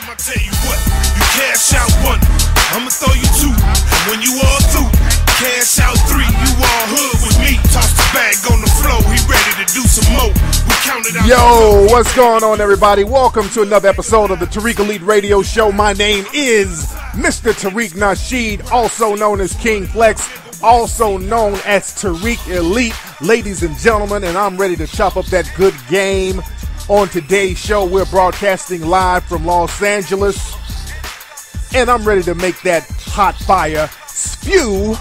I tell you what, you cash out one, I'ma throw you two. And when you all through, cash out three. You all hood with me. Toss the bag on the floor. He ready to do some more. We counted out. Yo, what's going on, everybody? Welcome to another episode of the Tariq Elite Radio Show. My name is Mr. Tariq Nasheed, also known as King Flex, also known as Tariq Elite, ladies and gentlemen, and I'm ready to chop up that good game. On today's show, we're broadcasting live from Los Angeles, and I'm ready to make that hot fire spew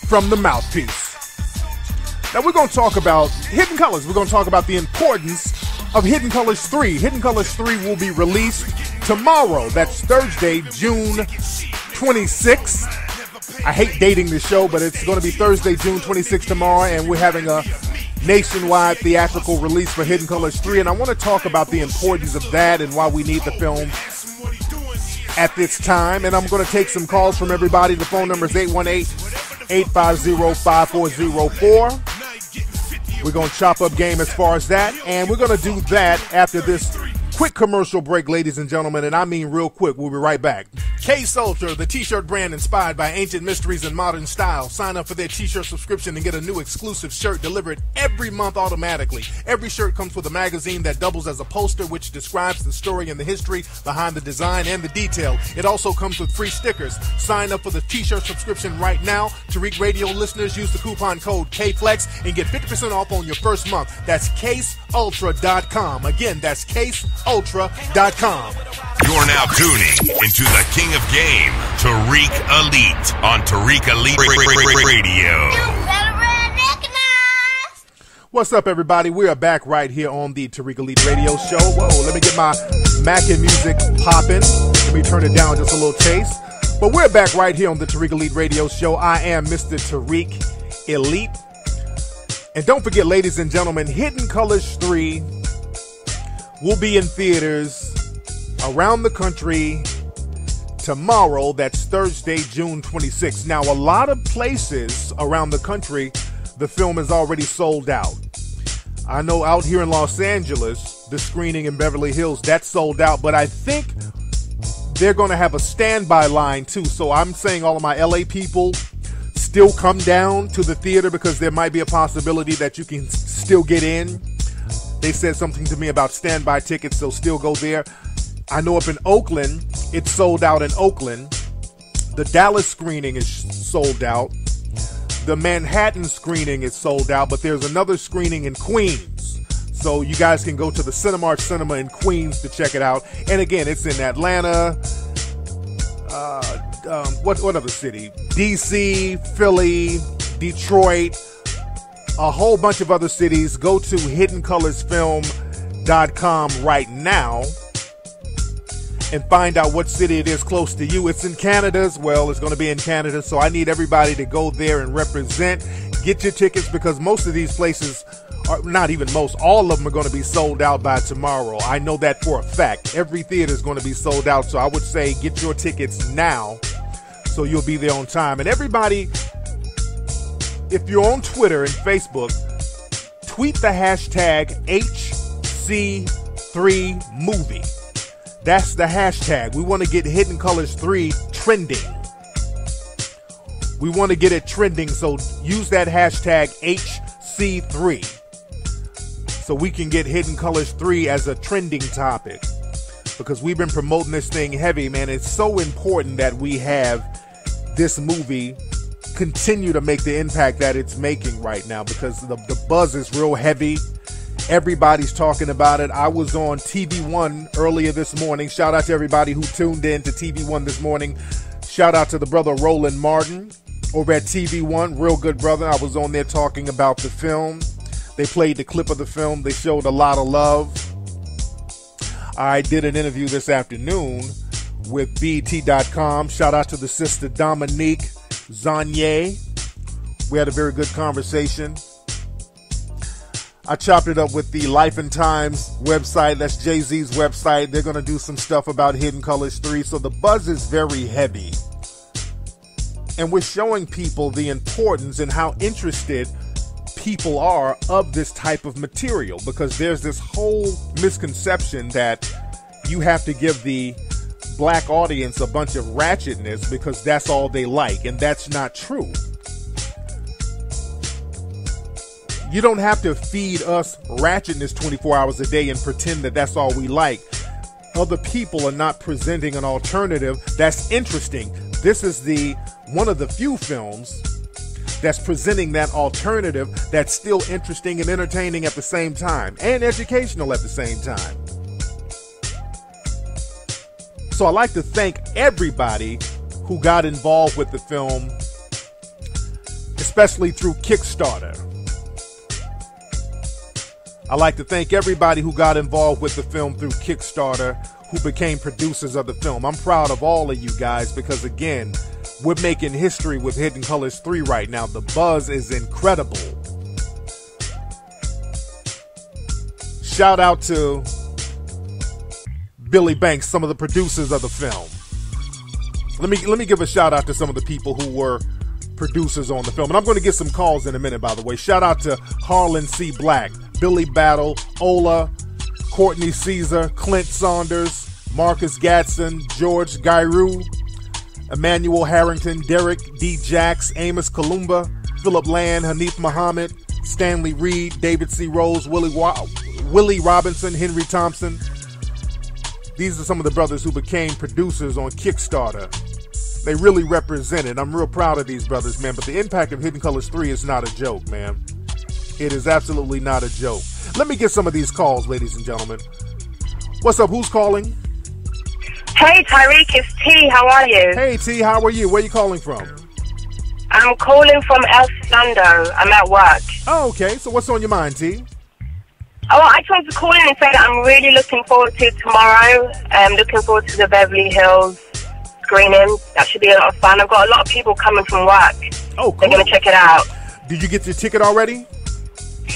from the mouthpiece. Now, we're going to talk about Hidden Colors. We're going to talk about the importance of Hidden Colors 3. Hidden Colors 3 will be released tomorrow. That's Thursday, June 26th. I hate dating the show, but it's going to be Thursday, June 26th tomorrow, and we're having a nationwide theatrical release for Hidden Colors 3, and I want to talk about the importance of that and why we need the film at this time. And I'm going to take some calls from everybody. The phone number is 818-850-5404. We're going to chop up game as far as that, and we're going to do that after this quick commercial break, ladies and gentlemen, and I mean real quick. We'll be right back. Case Ultra, the t-shirt brand inspired by ancient mysteries and modern style. Sign up for their t-shirt subscription and get a new exclusive shirt delivered every month automatically. Every shirt comes with a magazine that doubles as a poster, which describes the story and the history behind the design and the detail. It also comes with free stickers. Sign up for the t-shirt subscription right now. Tariq Radio listeners, use the coupon code KFLEX and get 50% off on your first month. That's CaseUltra.com. Again, that's CaseUltra.com. You're now tuning into the King of Game, Tariq Elite, on Tariq Elite Radio. What's up, everybody? We are back right here on the Tariq Elite Radio Show. Whoa, let me get my Mackin music popping. Let me turn it down just a little taste. But we're back right here on the Tariq Elite Radio Show. I am Mr. Tariq Elite. And don't forget, ladies and gentlemen, Hidden Colors 3 will be in theaters around the country tomorrow. That's Thursday, June 26th. Now, a lot of places around the country, the film is already sold out. I know out here in Los Angeles, the screening in Beverly Hills, that's sold out, but I think they're going to have a standby line too. So I'm saying all of my LA people still come down to the theater because there might be a possibility that you can still get in. They said something to me about standby tickets, so still go there. I know up in Oakland, it's sold out in Oakland. The Dallas screening is sold out. The Manhattan screening is sold out, but there's another screening in Queens. So you guys can go to the Cinemark Cinema in Queens to check it out. And again, it's in Atlanta, what other city? DC, Philly, Detroit, a whole bunch of other cities. Go to hiddencolorsfilm.com right now and find out what city it is close to you. It's in Canada as well. It's going to be in Canada, so I need everybody to go there and represent. Get your tickets because most of these places, are not even most, all of them are going to be sold out by tomorrow. I know that for a fact. Every theater is going to be sold out, so I would say get your tickets now so you'll be there on time. And everybody, if you're on Twitter and Facebook, tweet the hashtag HC3Movie. That's the hashtag. We want to get Hidden Colors 3 trending. We want to get it trending, so use that hashtag HC3 so we can get Hidden Colors 3 as a trending topic, because we've been promoting this thing heavy, man. It's so important that we have this movie continue to make the impact that it's making right now, because the buzz is real heavy. Everybody's talking about it. I was on TV One earlier this morning. Shout out to everybody who tuned in to TV One this morning. Shout out to the brother Roland Martin over at TV One. Real good brother. I was on there talking about the film. They played the clip of the film. They showed a lot of love. I did an interview this afternoon with BET.com. Shout out to the sister Dominique Zanye. We had a very good conversation. I chopped it up with the Life and Times website. That's Jay-Z's website. They're going to do some stuff about Hidden Colors 3. So the buzz is very heavy. And we're showing people the importance and how interested people are of this type of material, because there's this whole misconception that you have to give the black audience a bunch of ratchetness because that's all they like, and that's not true. You don't have to feed us ratchetness 24 hours a day and pretend that that's all we like. Other people are not presenting an alternative that's interesting. This is one of the few films that's presenting that alternative that's still interesting and entertaining at the same time, and educational at the same time. So I'd like to thank everybody who got involved with the film, especially through Kickstarter. I'd like to thank everybody who got involved with the film through Kickstarter, who became producers of the film. I'm proud of all of you guys because, again, we're making history with Hidden Colors 3 right now. The buzz is incredible. Shout out to Billy Banks, some of the producers of the film. Let me give a shout out to some of the people who were producers on the film. And I'm going to get some calls in a minute, by the way. Shout out to Harlan C. Black, Billy Battle, Ola, Courtney Caesar, Clint Saunders, Marcus Gatson, George Gairu, Emmanuel Harrington, Derek D. Jacks, Amos Kalumba, Philip Land, Hanif Muhammad, Stanley Reed, David C. Rose, Willie Robinson, Henry Thompson. These are some of the brothers who became producers on Kickstarter. They really represented. I'm real proud of these brothers, man. But the impact of Hidden Colors 3 is not a joke, man. It is absolutely not a joke. Let me get some of these calls, ladies and gentlemen. What's up? Who's calling? Hey, Tariq, it's T. How are you? Hey, T. How are you? Where are you calling from? I'm calling from El Segundo. I'm at work. Oh, okay. So what's on your mind, T? Oh, I just wanted to call in and say that I'm really looking forward to tomorrow. I'm looking forward to the Beverly Hills screening. That should be a lot of fun. I've got a lot of people coming from work. Oh, cool. They're going to check it out. Did you get your ticket already?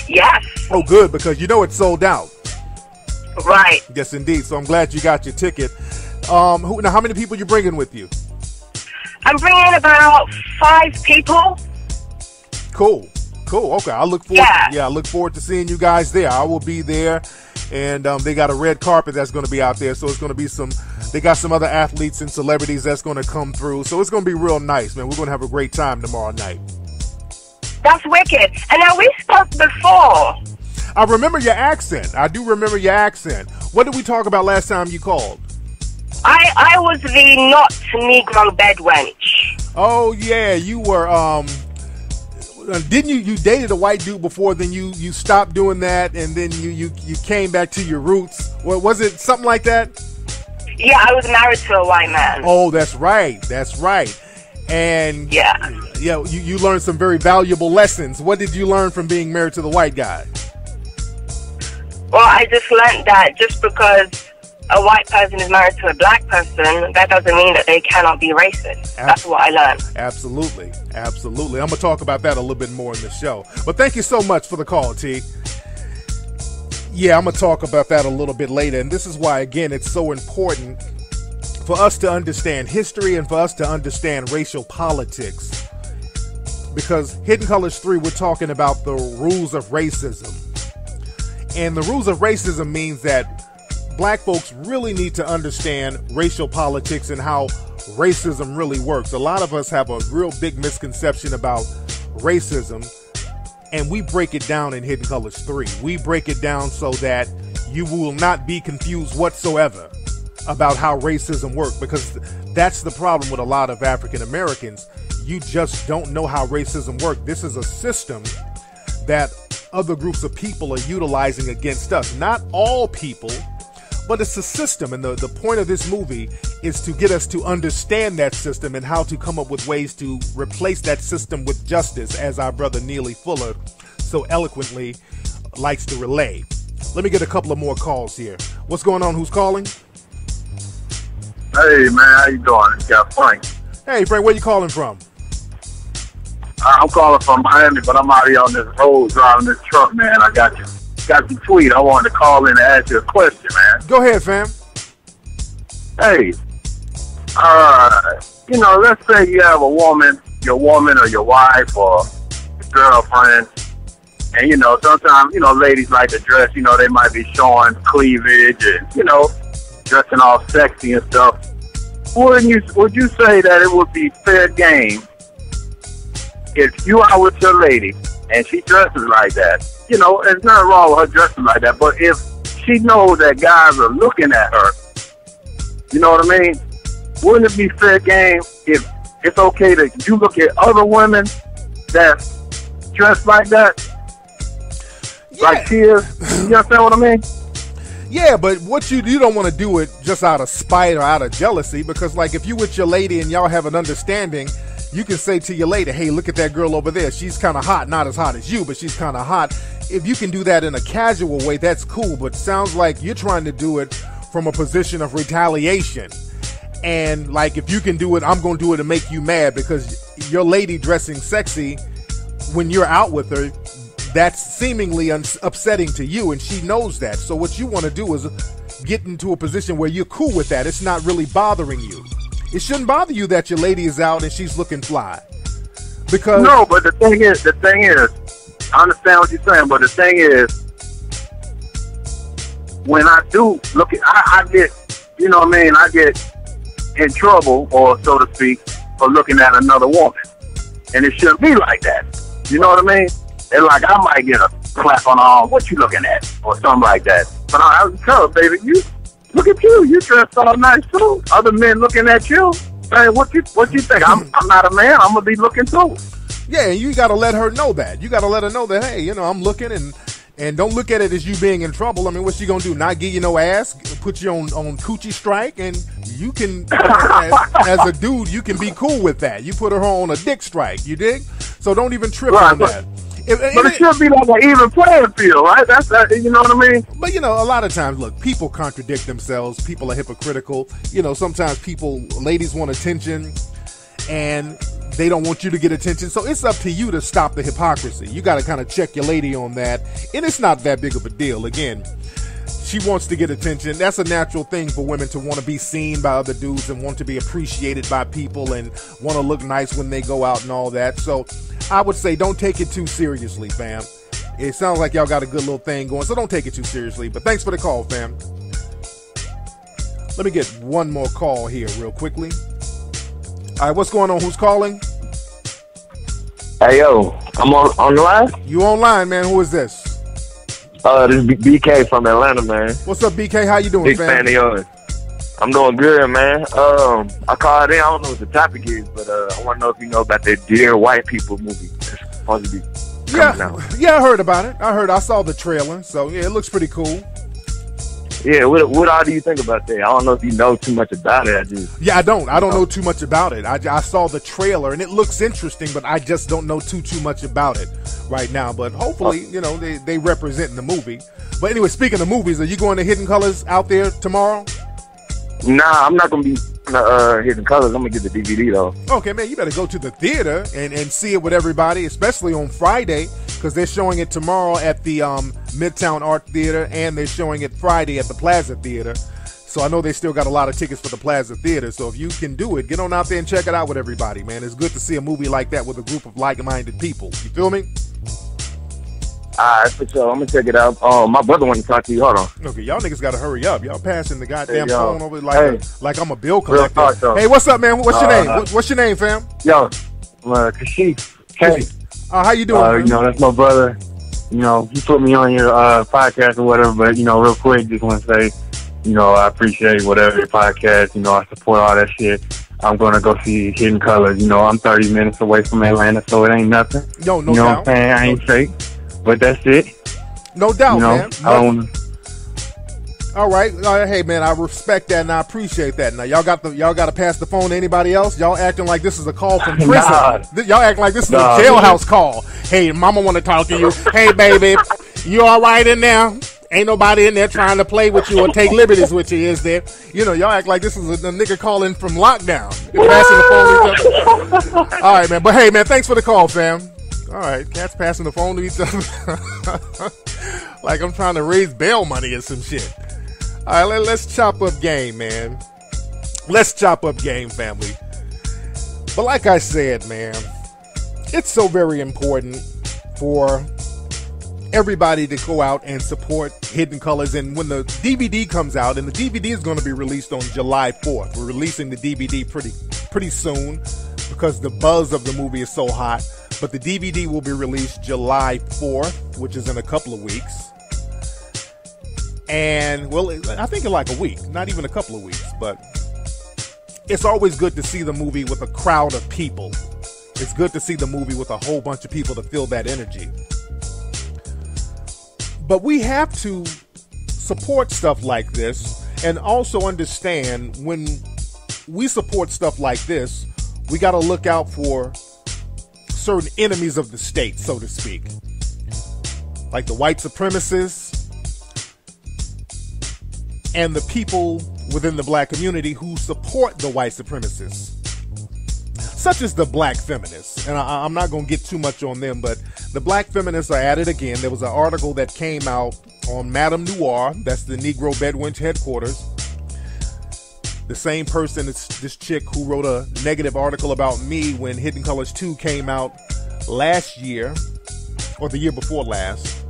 Yes. Oh, good, because you know it's sold out. Right. Yes, indeed. So I'm glad you got your ticket. Now, how many people you bringing with you? I'm bringing about 5 people. Cool. Okay, I look forward. I look forward to seeing you guys there. I will be there, and they got a red carpet that's going to be out there. So it's going to be they got some other athletes and celebrities that's going to come through. So it's going to be real nice, man. We're going to have a great time tomorrow night. That's wicked. And now we spoke before. I remember your accent. I do remember your accent. What did we talk about last time you called? I was the not Negro bed wench. Oh yeah, you were. Didn't you dated a white dude before? Then you stopped doing that, and then you came back to your roots. Was it something like that? Yeah, I was married to a white man. Oh, that's right. And you learned some very valuable lessons. What did you learn from being married to the white guy? Well, I just learned that just because a white person is married to a black person, that doesn't mean that they cannot be racist. That's what I learned. Absolutely. I'm going to talk about that a little bit more in the show. But thank you so much for the call, T. Yeah, I'm going to talk about that a little bit later. And this is why, again, it's so important for us to understand history and for us to understand racial politics. Because Hidden Colors 3, we're talking about the rules of racism. And the rules of racism means that black folks really need to understand racial politics and how racism really works. A lot of us have a real big misconception about racism, and we break it down in Hidden Colors 3. We break it down so that you will not be confused whatsoever about how racism works, because that's the problem with a lot of African Americans. You just don't know how racism works. This is a system that other groups of people are utilizing against us. Not all people, but it's a system, and the point of this movie is to get us to understand that system and how to come up with ways to replace that system with justice, as our brother Neely Fuller so eloquently likes to relay. Let me get a couple of more calls here. What's going on? Who's calling? Hey, man, how you doing? It's got Frank. Hey, Frank, where you calling from? I'm calling from Miami, but I'm out here on this road driving this truck, man. I got your tweet. I wanted to call in and ask you a question, man. Go ahead, fam. Hey, let's say you have your woman or your wife or your girlfriend, and, sometimes, ladies like to dress, they might be showing cleavage and, dressing all sexy and stuff. would you say that it would be fair game if you are with your lady and she dresses like that? You know, there's nothing wrong with her dressing like that, but if she knows that guys are looking at her, you know what I mean? Wouldn't it be fair game if it's okay to you look at other women that's dressed like that? Yeah. Like she is? You understand what I mean? Yeah, but what you don't want to do it just out of spite or out of jealousy, because like if you with your lady and y'all have an understanding, you can say to your lady, hey, look at that girl over there. She's kind of hot, not as hot as you, but she's kind of hot. If you can do that in a casual way, that's cool, but sounds like you're trying to do it from a position of retaliation. And like if you can do it, I'm going to do it to make you mad because your lady dressing sexy when you're out with her, that's seemingly upsetting to you, and she knows that. So what you want to do is get into a position where you're cool with that. It's not really bothering you. It shouldn't bother you that your lady is out and she's looking fly. Because no, but the thing is, I understand what you're saying, but the thing is, when I do look at, I get, you know what I mean, I get in trouble, or so to speak, for looking at another woman. And it shouldn't be like that. You know what I mean? And like, I might get a clap on the arm, what you looking at? Or something like that. But I was tell her, baby, you, look at you. You dressed all nice too. Other men looking at you. Hey, what you think? I'm not a man. I'm going to be looking too. Yeah, and you got to let her know that. You got to let her know that, hey, you know, I'm looking, and don't look at it as you being in trouble. I mean, what's she going to do? Not give you no ass, put you on coochie strike, and you can, as a dude, you can be cool with that. You put her on a dick strike, you dig? So don't even trip on that. But it should be like an even playing field, right? That's you know what I mean? But, you know, a lot of times, look, people contradict themselves. People are hypocritical. You know, sometimes ladies want attention, and they don't want you to get attention. So it's up to you to stop the hypocrisy. You got to kind of check your lady on that. And it's not that big of a deal. Again, she wants to get attention. That's a natural thing for women to want to be seen by other dudes and want to be appreciated by people and want to look nice when they go out and all that. So I would say don't take it too seriously, fam. It sounds like y'all got a good little thing going, so don't take it too seriously. But thanks for the call, fam. Let me get one more call here real quickly. All right, what's going on? Who's calling? Hey, yo, I'm on the line? You online, man. Who is this? This is BK from Atlanta, man. What's up, BK? How you doing, Big fan of yours. I'm doing good, man. I called in. I don't know what the topic is, but I want to know if you know about that Dear White People movie. It's supposed to be coming out. Yeah, I heard about it. I saw the trailer, so yeah, it looks pretty cool. Yeah, what all do you think about that? I don't know if you know too much about it. I don't know too much about it. I saw the trailer, and it looks interesting, but I just don't know too much about it right now. But hopefully, you know, they represent in the movie. But anyway, speaking of movies, are you going to Hidden Colors out there tomorrow? Nah, I'm not going to be Hidden Colors. I'm going to get the DVD, though. Okay, man, you better go to the theater and see it with everybody, especially on Friday, because they're showing it tomorrow at the Midtown Art Theater, and they're showing it Friday at the Plaza Theater. So I know they still got a lot of tickets for the Plaza Theater. So if you can do it, get on out there and check it out with everybody, man. It's good to see a movie like that with a group of like-minded people. You feel me? All right, for sure. I'm going to check it out. My brother wanted to talk to you. Hold on. Okay, y'all niggas got to hurry up. Y'all passing the goddamn phone over like I'm a bill collector. Hey, what's up, man? What's your name? What's your name, fam? Yo, Nasheed. Hey. How you doing? You know, that's my brother. You know, you put me on your podcast or whatever, but, you know, real quick, just want to say, you know, I appreciate whatever your podcast. You know, I support all that shit. I'm going to go see Hidden Colors. You know, I'm 30 minutes away from Atlanta, so it ain't nothing. No you know doubt. What I'm saying? I ain't fake. But that's it. No doubt, you know, man. All right. Hey, man, I respect that and I appreciate that. Now, y'all got to pass the phone to anybody else? Y'all acting like this is a call from prison. Y'all acting like this is a jailhouse call. Hey, mama want to talk to you. Hey, baby, you all right in there? Ain't nobody in there trying to play with you or take liberties with you, is there? You know, y'all act like this is a nigga calling from lockdown. You're passing the phone to each other. All right, man. But, hey, man, thanks for the call, fam. All right, cats passing the phone to each other. Like I'm trying to raise bail money or some shit. All right, let's chop up game, man. Let's chop up game, family. But like I said, man, it's so very important for everybody to go out and support Hidden Colors. And when the DVD comes out, and the DVD is going to be released on July 4th. We're releasing the DVD pretty soon because the buzz of the movie is so hot. But the DVD will be released July 4th, which is in a couple of weeks. And, well, I think in like a week, not even a couple of weeks, but it's always good to see the movie with a crowd of people. It's good to see the movie with a whole bunch of people to feel that energy. But we have to support stuff like this and also understand when we support stuff like this, we got to look out for certain enemies of the state, so to speak. Like the white supremacists and the people within the black community who support the white supremacists, such as the black feminists. And I'm not going to get too much on them, but the black feminists are at it again. There was an article that came out on Madame Noir, that's the Negro Bedouin headquarters. The same person, this chick who wrote a negative article about me when Hidden Colors 2 came out last year, or the year before last.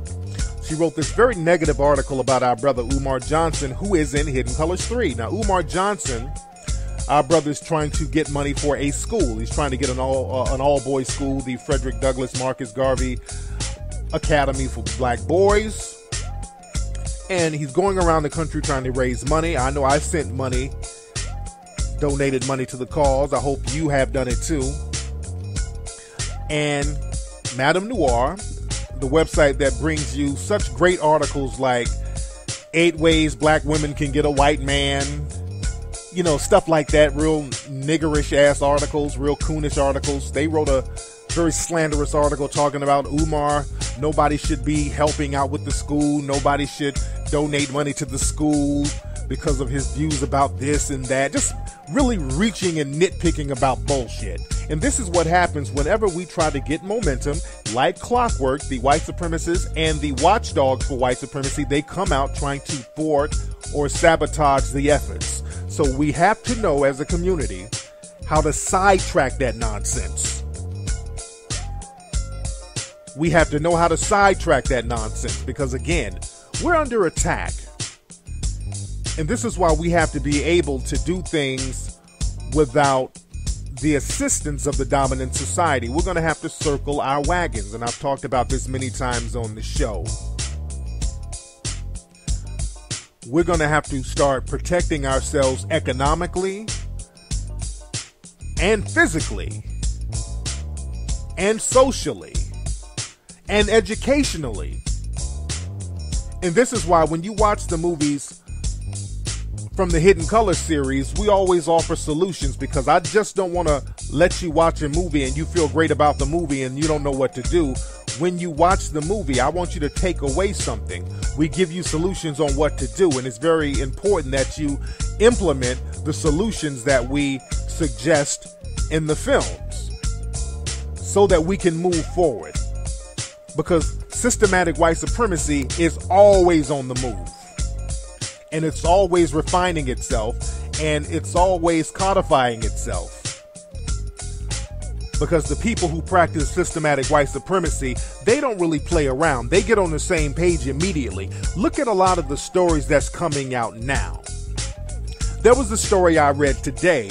She wrote this very negative article about our brother Umar Johnson, who is in Hidden Colors 3. Now, Umar Johnson, our brother, is trying to get money for a school. He's trying to get an all-boys school, the Frederick Douglass Marcus Garvey Academy for Black Boys. And he's going around the country trying to raise money. I know I sent money, donated money to the cause. I hope you have done it too. And Madame Noir, the website that brings you such great articles like 8 Ways Black Women Can Get a White Man, you know, stuff like that, real niggerish ass articles, real coonish articles. They wrote a very slanderous article talking about Umar. Nobody should be helping out with the school. Nobody should donate money to the school because of his views about this and that. Just really reaching and nitpicking about bullshit. And this is what happens whenever we try to get momentum. Like clockwork, the white supremacists and the watchdogs for white supremacy, they come out trying to thwart or sabotage the efforts. So we have to know as a community how to sidetrack that nonsense. We have to know how to sidetrack that nonsense because, again, we're under attack. And this is why we have to be able to do things without the assistance of the dominant society. We're going to have to circle our wagons, and I've talked about this many times on the show. We're going to have to start protecting ourselves economically and physically and socially and educationally. And this is why when you watch the movies from the Hidden Colors series, we always offer solutions, because I just don't want to let you watch a movie and you feel great about the movie and you don't know what to do. When you watch the movie, I want you to take away something. We give you solutions on what to do, and it's very important that you implement the solutions that we suggest in the films so that we can move forward. Because systematic white supremacy is always on the move. And it's always refining itself, and it's always codifying itself. Because the people who practice systematic white supremacy, they don't really play around. They get on the same page immediately. Look at a lot of the stories that's coming out now. There was a story I read today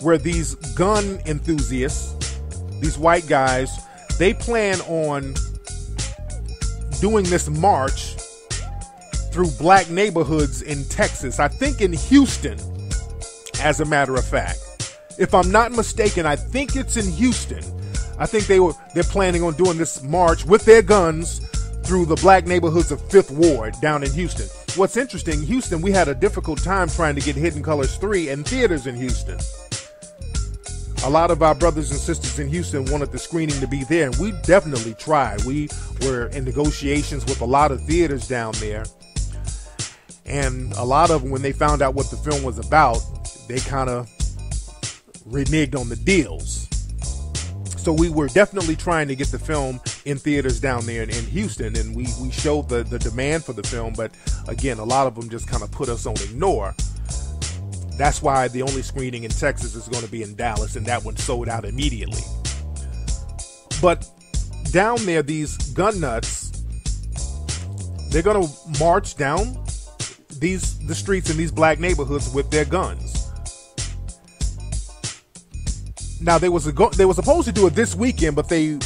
where these gun enthusiasts, these white guys, they plan on doing this march through black neighborhoods in Texas. I think in Houston, as a matter of fact. If I'm not mistaken, I think it's in Houston. I think they're planning on doing this march with their guns through the black neighborhoods of 5th Ward down in Houston. What's interesting, Houston, we had a difficult time trying to get Hidden Colors 3 in theaters in Houston. A lot of our brothers and sisters in Houston wanted the screening to be there, and we definitely tried. We were in negotiations with a lot of theaters down there. And a lot of them, when they found out what the film was about, they kind of reneged on the deals. So we were definitely trying to get the film in theaters down there in Houston, and we showed the demand for the film, but again, a lot of them just kind of put us on ignore. That's why the only screening in Texas is going to be in Dallas, and that one sold out immediately. But down there, these gun nuts, they're going to march down the streets in these black neighborhoods with their guns. Now, they were supposed to do it this weekend, but they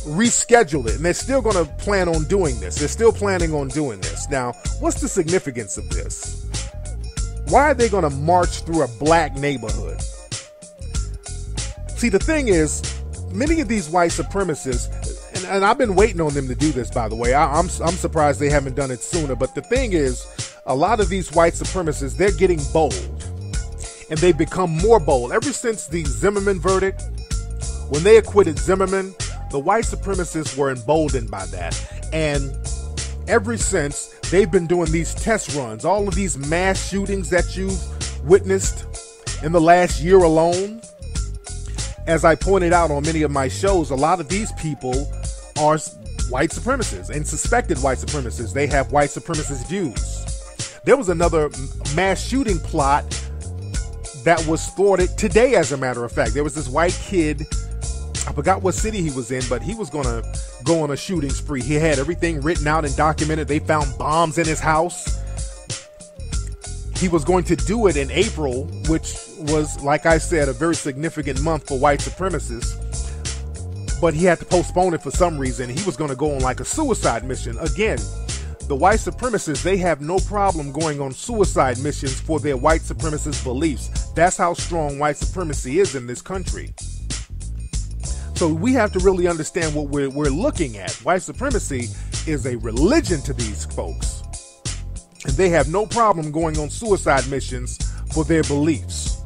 rescheduled it, and they're still going to plan on doing this. They're still planning on doing this. Now, what's the significance of this? Why are they going to march through a black neighborhood? See, the thing is, many of these white supremacists, and I've been waiting on them to do this, by the way. I'm surprised they haven't done it sooner. But the thing is, a lot of these white supremacists, they're getting bold. And they become more bold. Ever since the Zimmerman verdict, when they acquitted Zimmerman, the white supremacists were emboldened by that. And ever since, they've been doing these test runs. All of these mass shootings that you've witnessed in the last year alone. As I pointed out on many of my shows, a lot of these people are white supremacists and suspected white supremacists. They have white supremacist views. There was another mass shooting plot that was thwarted today, as a matter of fact. There was this white kid, I forgot what city he was in, but he was going to go on a shooting spree. He had everything written out and documented. They found bombs in his house. He was going to do it in April, which was, like I said, a very significant month for white supremacists. But he had to postpone it for some reason. He was going to go on like a suicide mission. Again, the white supremacists, they have no problem going on suicide missions for their white supremacist beliefs. That's how strong white supremacy is in this country. So we have to really understand what we're looking at. White supremacy is a religion to these folks. And they have no problem going on suicide missions for their beliefs.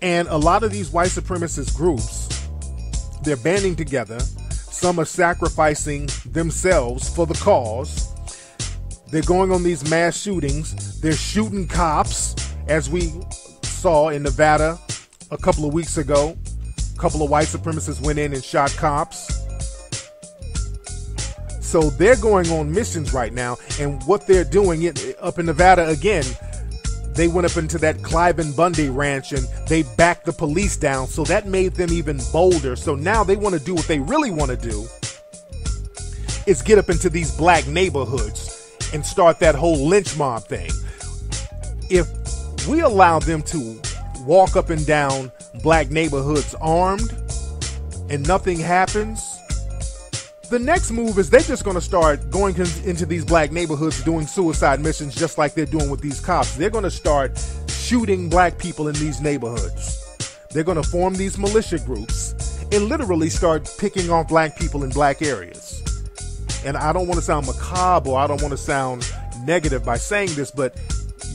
And a lot of these white supremacist groups, they're banding together. Some are sacrificing themselves for the cause. They're going on these mass shootings. They're shooting cops, as we saw in Nevada a couple of weeks ago. A couple of white supremacists went in and shot cops. So they're going on missions right now. And what they're doing up in Nevada, again, they went up into that Clive and Bundy ranch and they backed the police down. So that made them even bolder. So now they want to do what they really want to do, is get up into these black neighborhoods and start that whole lynch mob thing. If we allow them to walk up and down black neighborhoods armed and nothing happens, the next move is they're just going to start going into these black neighborhoods doing suicide missions just like they're doing with these cops. They're going to start shooting black people in these neighborhoods. They're going to form these militia groups and literally start picking off black people in black areas. And I don't want to sound macabre, or I don't want to sound negative by saying this, but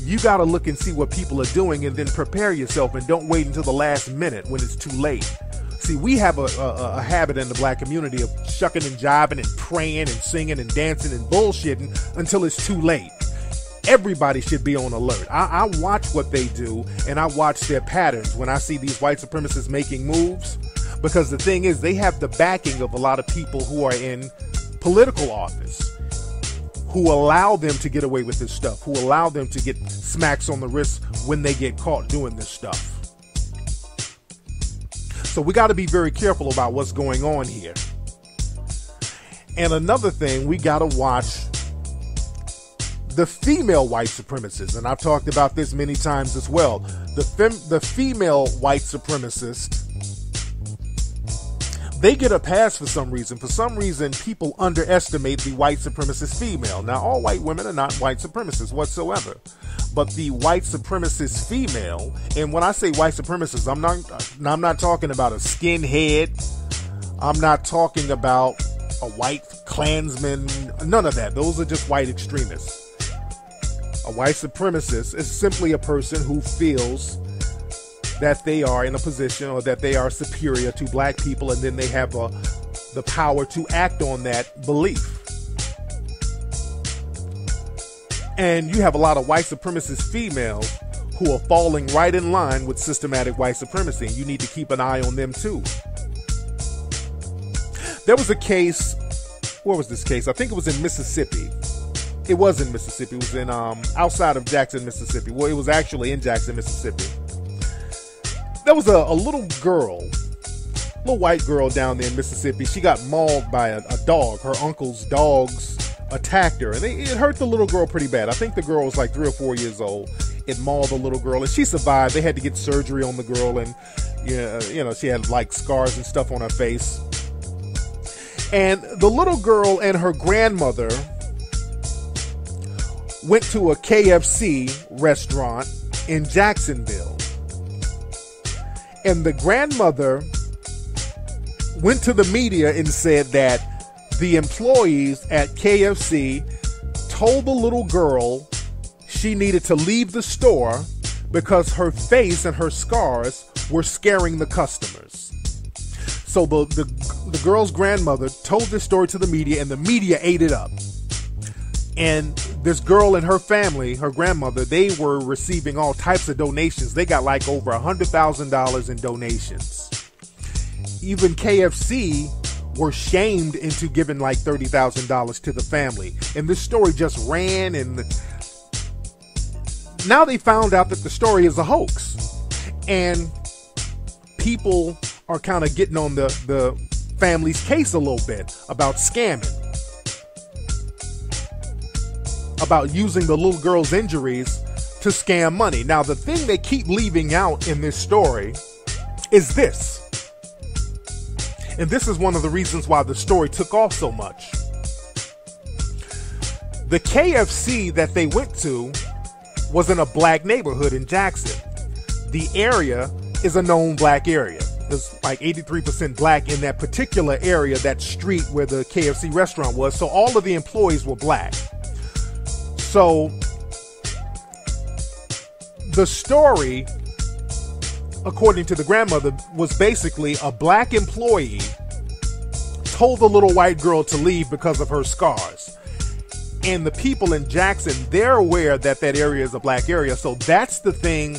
you got to look and see what people are doing and then prepare yourself, and don't wait until the last minute when it's too late. See, we have a habit in the black community of shucking and jiving and praying and singing and dancing and bullshitting until it's too late. Everybody should be on alert. I watch what they do, and I watch their patterns when I see these white supremacists making moves, because the thing is, they have the backing of a lot of people who are in political office, who allow them to get away with this stuff, who allow them to get smacks on the wrist when they get caught doing this stuff. So we got to be very careful about what's going on here. And another thing, we got to watch the female white supremacists. And I've talked about this many times as well. The female white supremacists, they get a pass for some reason. For some reason, people underestimate the white supremacist female. Now, all white women are not white supremacists whatsoever. But the white supremacist female, and when I say white supremacist, I'm not talking about a skinhead. I'm not talking about a white Klansman. None of that. Those are just white extremists. A white supremacist is simply a person who feels that they are in a position, or that they are superior to black people, and then they have the power to act on that belief. And you have a lot of white supremacist females who are falling right in line with systematic white supremacy, and you need to keep an eye on them too. There was a case, where was this case? I think it was in Mississippi. It was in Mississippi. It was in outside of Jackson, Mississippi. Well, it was actually in Jackson, Mississippi. There was a little girl little white girl down there in Mississippi. She got mauled by a dog. Her uncle's dogs attacked her, and it hurt the little girl pretty bad. I think the girl was like 3 or 4 years old. It mauled the little girl, and she survived. They had to get surgery on the girl, and she had like scars and stuff on her face. And the little girl and her grandmother went to a KFC restaurant in Jacksonville. And the grandmother went to the media and said that the employees at KFC told the little girl she needed to leave the store because her face and her scars were scaring the customers. So the girl's grandmother told this story to the media, and the media ate it up. And this girl and her family, her grandmother, they were receiving all types of donations. They got like over $100,000 in donations. Even KFC were shamed into giving like $30,000 to the family. And this story just ran, and now they found out that the story is a hoax. And people are kind of getting on the family's case a little bit about scamming, about using the little girl's injuries to scam money. Now, the thing they keep leaving out in this story is this. And this is one of the reasons why the story took off so much. The KFC that they went to was in a black neighborhood in Jackson. The area is a known black area. There's like 83% black in that particular area, that street where the KFC restaurant was. So all of the employees were black. So the story, according to the grandmother, was basically a black employee told the little white girl to leave because of her scars. And the people in Jackson, they're aware that that area is a black area. So that's the thing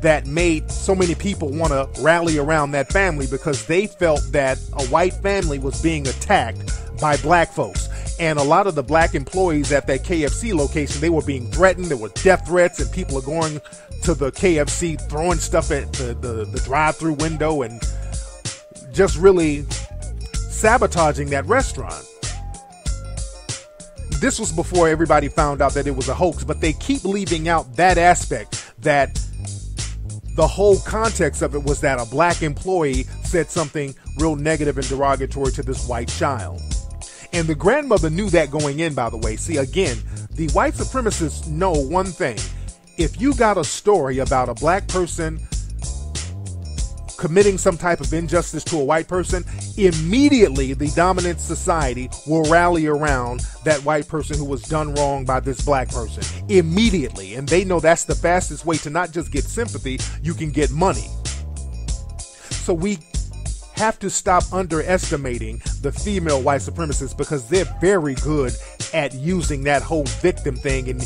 that made so many people want to rally around that family, because they felt that a white family was being attacked by black folks. And a lot of the black employees at that KFC location, they were being threatened. There were death threats, and people are going to the KFC, throwing stuff at the drive-through window and just really sabotaging that restaurant. This was before everybody found out that it was a hoax, but they keep leaving out that aspect, that the whole context of it was that a black employee said something real negative and derogatory to this white child. And the grandmother knew that going in, by the way. See, again, the white supremacists know one thing. If you got a story about a black person committing some type of injustice to a white person, immediately the dominant society will rally around that white person who was done wrong by this black person. Immediately. And they know that's the fastest way to not just get sympathy, you can get money. So we have to stop underestimating the female white supremacists, because they're very good at using that whole victim thing and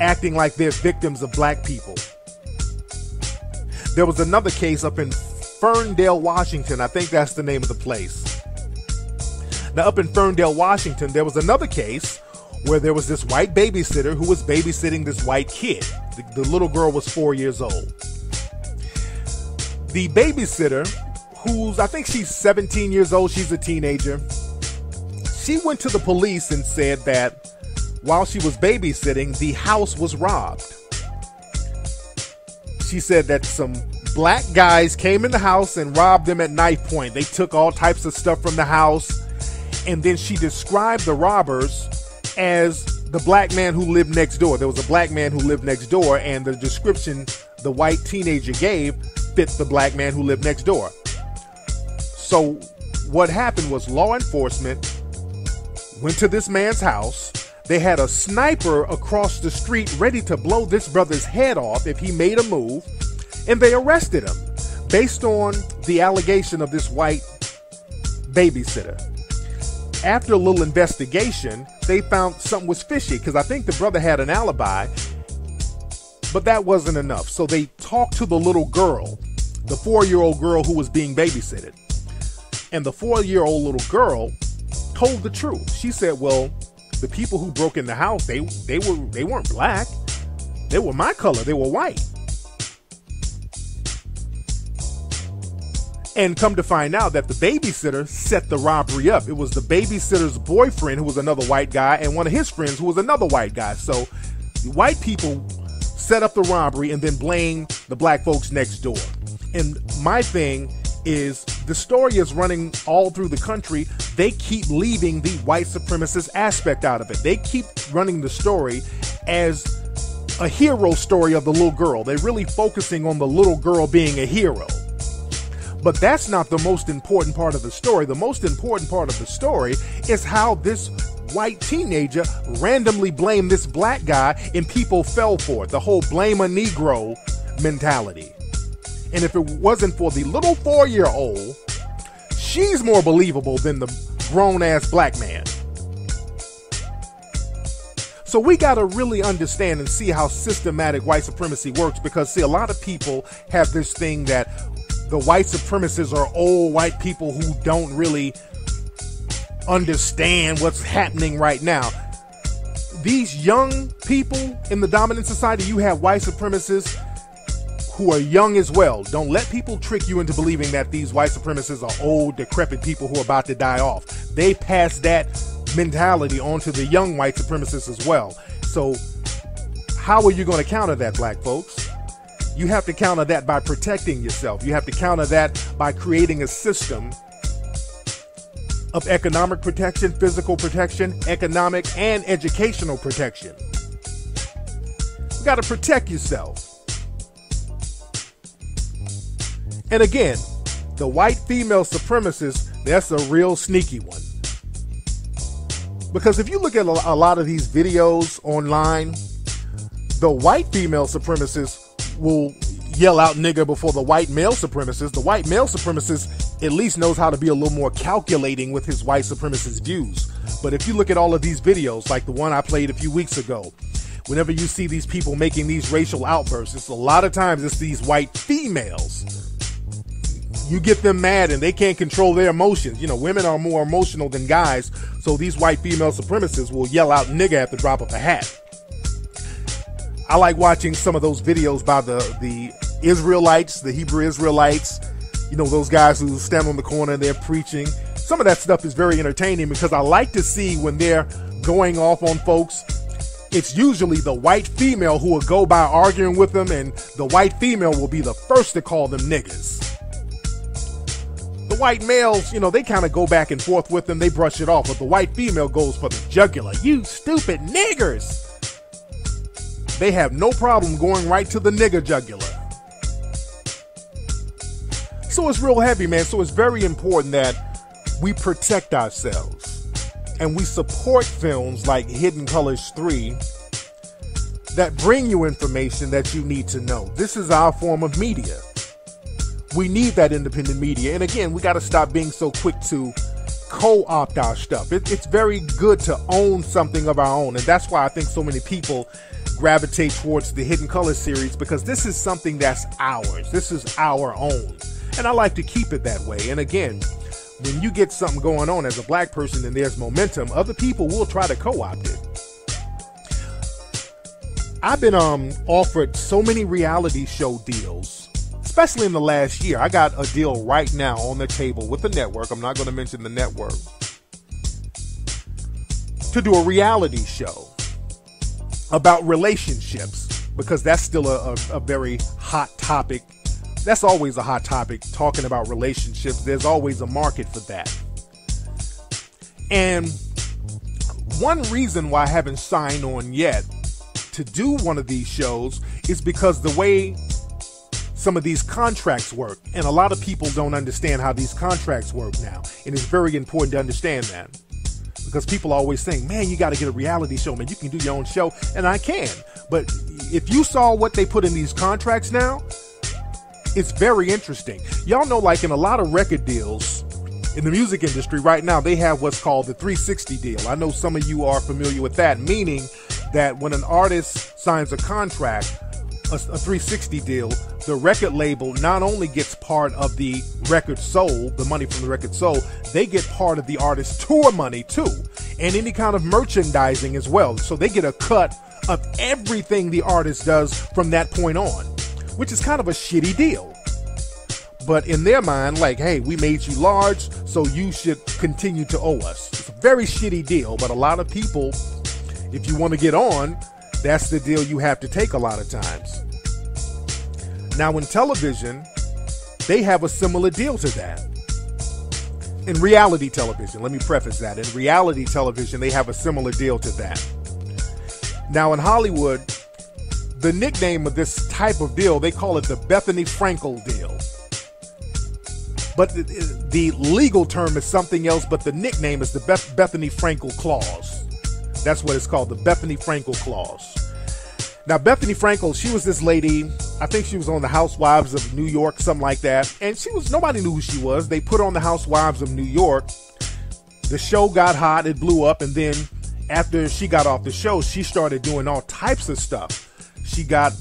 acting like they're victims of black people. There was another case up in Ferndale, Washington. I think that's the name of the place. Now, up in Ferndale, Washington, there was another case where there was this white babysitter who was babysitting this white kid. The little girl was 4 years old. The babysitter, I think she's 17 years old, she's a teenager. She went to the police and said that while she was babysitting, the house was robbed. She said that some black guys came in the house and robbed them at knife point. They took all types of stuff from the house. And then she described the robbers as the black man who lived next door. There was a black man who lived next door, and the description the white teenager gave fit the black man who lived next door. So what happened was law enforcement went to this man's house. They had a sniper across the street ready to blow this brother's head off if he made a move, and they arrested him based on the allegation of this white babysitter. After a little investigation, they found something was fishy, because I think the brother had an alibi, but that wasn't enough. So they talked to the little girl, the 4-year-old girl who was being babysitted. And the 4-year-old little girl told the truth. She said, well, the people who broke in the house, they weren't black. They were my color. They were white. And come to find out that the babysitter set the robbery up. It was the babysitter's boyfriend, who was another white guy, and one of his friends, who was another white guy. So the white people set up the robbery and then blame the black folks next door. And my thing is, the story is running all through the country. They keep leaving the white supremacist aspect out of it. They keep running the story as a hero story of the little girl. They're really focusing on the little girl being a hero. But that's not the most important part of the story. The most important part of the story is how this white teenager randomly blamed this black guy and people fell for it. The whole blame a Negro mentality. And if it wasn't for the little 4-year-old, she's more believable than the grown-ass black man. So we got to really understand and see how systematic white supremacy works, because, see, a lot of people have this thing that the white supremacists are old white people who don't really understand what's happening right now. These young people in the dominant society, you have white supremacists who are young as well. Don't let people trick you into believing that these white supremacists are old, decrepit people who are about to die off. They pass that mentality on to the young white supremacists as well. So how are you going to counter that, black folks? You have to counter that by protecting yourself. You have to counter that by creating a system of economic protection, physical protection, economic and educational protection. You got to protect yourself. And again, the white female supremacist, that's a real sneaky one. Because if you look at a lot of these videos online, the white female supremacists will yell out nigger before the white male supremacist. The white male supremacist at least knows how to be a little more calculating with his white supremacist views. But if you look at all of these videos, like the one I played a few weeks ago, whenever you see these people making these racial outbursts, it's a lot of times it's these white females. You get them mad and they can't control their emotions. You know, women are more emotional than guys, so these white female supremacists will yell out nigger at the drop of a hat. I like watching some of those videos by the Israelites, the Hebrew Israelites, you know, those guys who stand on the corner and they're preaching. Some of that stuff is very entertaining, because I like to see when they're going off on folks, it's usually the white female who will go by arguing with them, and the white female will be the first to call them niggas. The white males, you know, they kind of go back and forth with them, they brush it off, but the white female goes for the jugular. You stupid niggers! They have no problem going right to the nigger jugular. So it's real heavy, man. So it's very important that we protect ourselves and we support films like Hidden Colors 3 that bring you information that you need to know. This is our form of media. We need that independent media. And again, we got to stop being so quick to co-opt our stuff. It's very good to own something of our own. And that's why I think so many people gravitate towards the Hidden Colors series, because this is something that's ours. This is our own. And I like to keep it that way. And again, when you get something going on as a black person and there's momentum, other people will try to co-opt it. I've been offered so many reality show deals, especially in the last year. I got a deal right now on the table with the network. I'm not going to mention the network. To do a reality show about relationships, because that's still a very hot topic. That's always a hot topic, talking about relationships. There's always a market for that. And one reason why I haven't signed on yet to do one of these shows is because the way some of these contracts work, and a lot of people don't understand how these contracts work now. And it's very important to understand that. Because people are always saying, man, you got to get a reality show, man. You can do your own show. And I can. But if you saw what they put in these contracts now, it's very interesting. Y'all know, like in a lot of record deals in the music industry right now, they have what's called the 360 deal. I know some of you are familiar with that, meaning that when an artist signs a contract, a 360 deal, the record label not only gets part of the record sold, the money from the record sold, they get part of the artist's tour money too, and any kind of merchandising as well. So they get a cut of everything the artist does from that point on, which is kind of a shitty deal. But in their mind, like, hey, we made you large, so you should continue to owe us. It's a very shitty deal, but a lot of people, if you want to get on, that's the deal you have to take a lot of times. Now, in television, they have a similar deal to that. In reality television, let me preface that. In reality television, they have a similar deal to that. Now, in Hollywood, the nickname of this type of deal, they call it the Bethany Frankel deal. But the legal term is something else, but the nickname is the Bethany Frankel clause. That's what it's called, the Bethany Frankel clause. Now, Bethany Frankel, she was this lady, I think she was on the Housewives of New York, something like that. And nobody knew who she was. They put on the Housewives of New York. The show got hot, it blew up, and then after she got off the show, she started doing all types of stuff. She got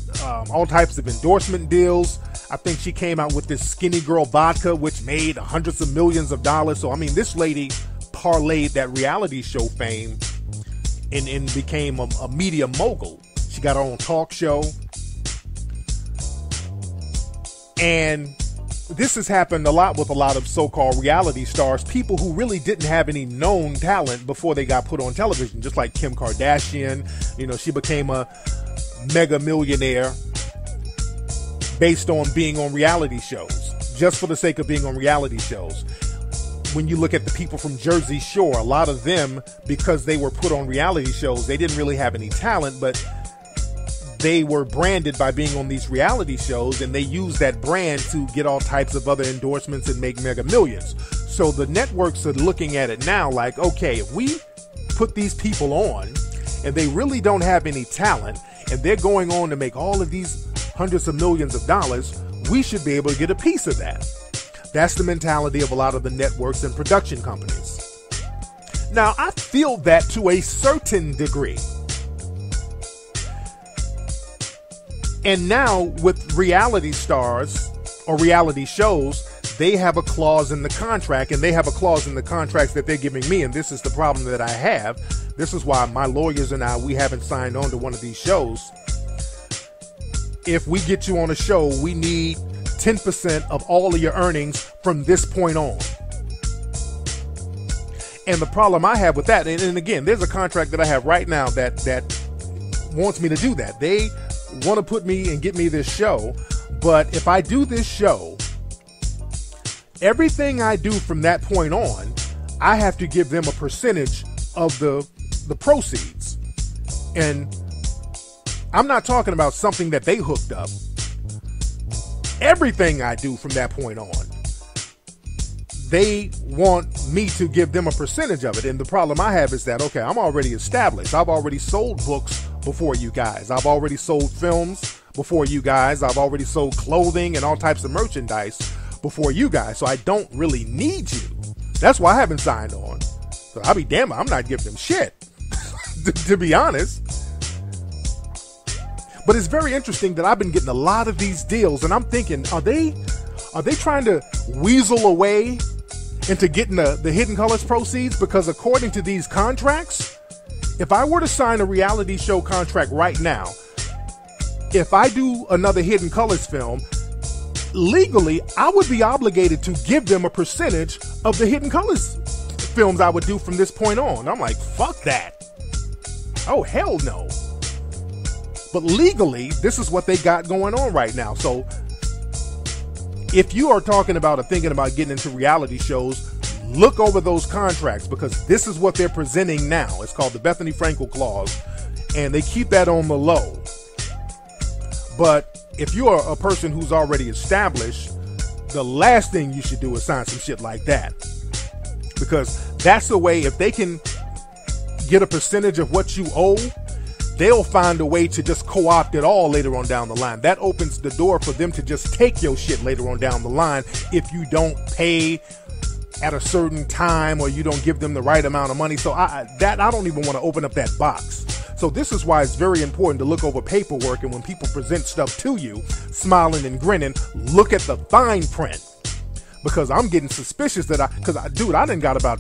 all types of endorsement deals. I think she came out with this Skinny Girl vodka, which made hundreds of millions of dollars. So, I mean, this lady parlayed that reality show fame and became a media mogul. She got her own talk show. And this has happened a lot with a lot of so-called reality stars, people who really didn't have any known talent before they got put on television, just like Kim Kardashian. You know, she became a mega millionaire based on being on reality shows, just for the sake of being on reality shows. When you look at the people from Jersey Shore, a lot of them, because they were put on reality shows, they didn't really have any talent, but they were branded by being on these reality shows, and they used that brand to get all types of other endorsements and make mega millions. So the networks are looking at it now like, okay, if we put these people on and they really don't have any talent and they're going on to make all of these hundreds of millions of dollars, we should be able to get a piece of that. That's the mentality of a lot of the networks and production companies. Now, I feel that to a certain degree. And now with reality stars or reality shows, they have a clause in the contract, and they have a clause in the contracts that they're giving me. And this is the problem that I have. This is why my lawyers and I, we haven't signed on to one of these shows. If we get you on a show, we need 10% of all of your earnings from this point on. And the problem I have with that, and again, there's a contract that I have right now that wants me to do that. They want to put me and get me this show, but if I do this show, everything I do from that point on, I have to give them a percentage of the proceeds. And I'm not talking about something that they hooked up. Everything I do from that point on, they want me to give them a percentage of it. And the problem I have is that, okay, I'm already established. I've already sold books before you guys. I've already sold films before you guys. I've already sold clothing and all types of merchandise before you guys. So I don't really need you. That's why I haven't signed on. So I'll be damned, I'm not giving them shit, to be honest. But it's very interesting that I've been getting a lot of these deals, and I'm thinking, are they trying to weasel away into getting the Hidden Colors proceeds? Because according to these contracts, if I were to sign a reality show contract right now, if I do another Hidden Colors film, legally, I would be obligated to give them a percentage of the Hidden Colors films I would do from this point on. I'm like, fuck that. Oh, hell no. But legally, this is what they got going on right now. So if you are talking about or thinking about getting into reality shows, look over those contracts, because this is what they're presenting now. It's called the Bethany Frankel clause, and they keep that on the low. But if you are a person who's already established, the last thing you should do is sign some shit like that, because that's the way, if they can get a percentage of what you owe, they'll find a way to just co-opt it all later on down the line. That opens the door for them to just take your shit later on down the line if you don't pay at a certain time or you don't give them the right amount of money. So I don't even want to open up that box. So this is why it's very important to look over paperwork, and when people present stuff to you, smiling and grinning, look at the fine print. Because I'm getting suspicious that I done got about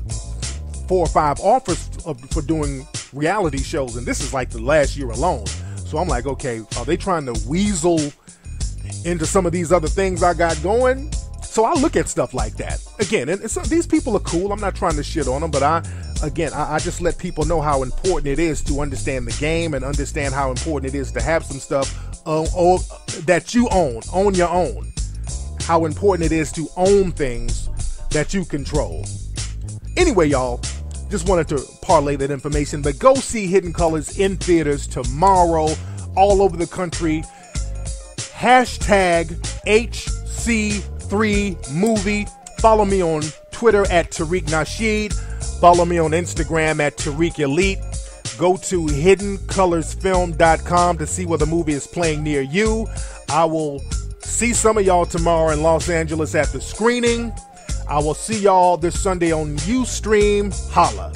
4 or 5 offers for doing reality shows, and this is like the last year alone. So I'm like, okay, are they trying to weasel into some of these other things I got going? So I look at stuff like that. Again, and these people are cool. I'm not trying to shit on them, but I just let people know how important it is to understand the game and understand how important it is to have some stuff that you own your own. How important it is to own things that you control. Anyway, y'all, just wanted to parlay that information, but go see Hidden Colors in theaters tomorrow all over the country. Hashtag HC3movie. Follow me on Twitter at Tariq Nasheed. Follow me on Instagram at Tariq Elite. Go to hiddencolorsfilm.com to see where the movie is playing near you. I will see some of y'all tomorrow in Los Angeles at the screening. I will see y'all this Sunday on Ustream. Holla.